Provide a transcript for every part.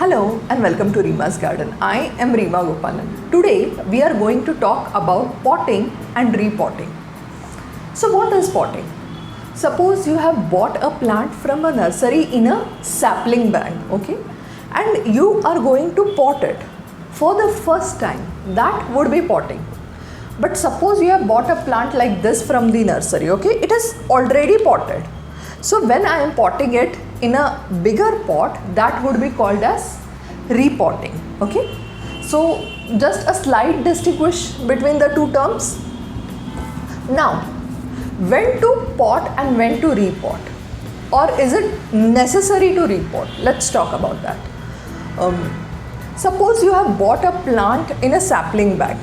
Hello and welcome to Reema's Garden. I am Reema Gopalan. Today we are going to talk about potting and repotting. So what is potting? Suppose you have bought a plant from a nursery in a sapling bag, okay? And you are going to pot it for the first time. That would be potting. But suppose you have bought a plant like this from the nursery, okay? It is already potted. So when I am potting it in a bigger pot, that would be called as repotting, okay? So just a slight distinguish between the two terms. Now, when to pot and when to repot, or is it necessary to repot? Let's talk about that. Suppose you have bought a plant in a sapling bag.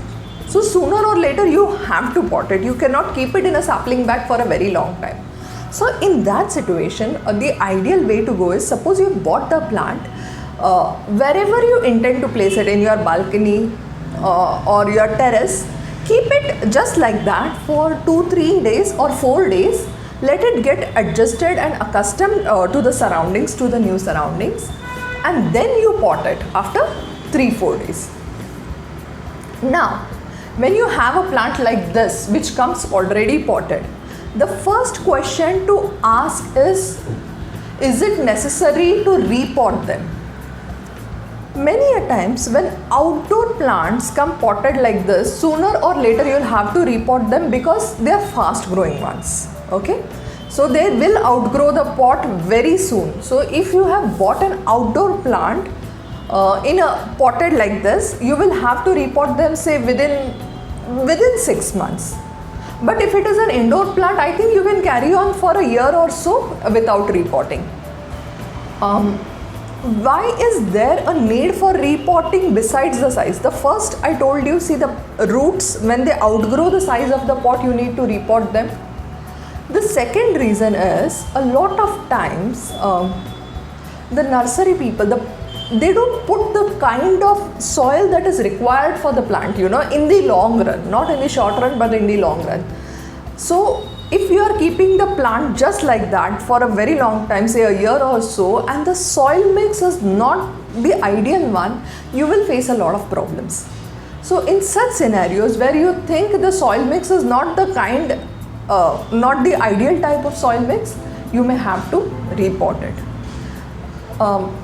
So sooner or later you have to pot it. You cannot keep it in a sapling bag for a very long time. So in that situation, the ideal way to go is, suppose you bought the plant, wherever you intend to place it, in your balcony or your terrace, keep it just like that for 2-3 days or 4 days. Let it get adjusted and accustomed to the surroundings, to the new surroundings, and then you pot it after 3-4 days. Now, when you have a plant like this, which comes already potted, the first question to ask is it necessary to repot them? Many a times when outdoor plants come potted like this, sooner or later you'll have to repot them because they are fast growing ones, okay? So they will outgrow the pot very soon. So if you have bought an outdoor plant in a potted like this, you will have to repot them, say within 6 months. But if it is an indoor plant, I think you can carry on for a year or so without repotting. Why is there a need for repotting besides the size? The first I told you, see the roots, when they outgrow the size of the pot, you need to repot them. The second reason is, a lot of times the nursery people, they don't put the kind of soil that is required for the plant, in the long run, not in the short run, but in the long run. So if you are keeping the plant just like that for a very long time, say a year or so, and the soil mix is not the ideal one, you will face a lot of problems. So in such scenarios where you think the soil mix is not the ideal type of soil mix, you may have to repot it.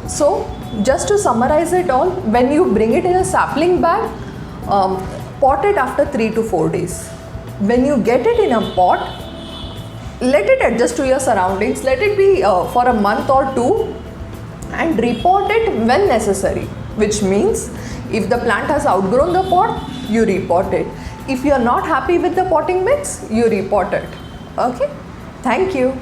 So just to summarize it all, when you bring it in a sapling bag, pot it after 3 to 4 days. When you get it in a pot, let it adjust to your surroundings, let it be for a month or 2, and repot it when necessary, which means if the plant has outgrown the pot, you repot it. If you are not happy with the potting mix, you repot it. Okay? Thank you.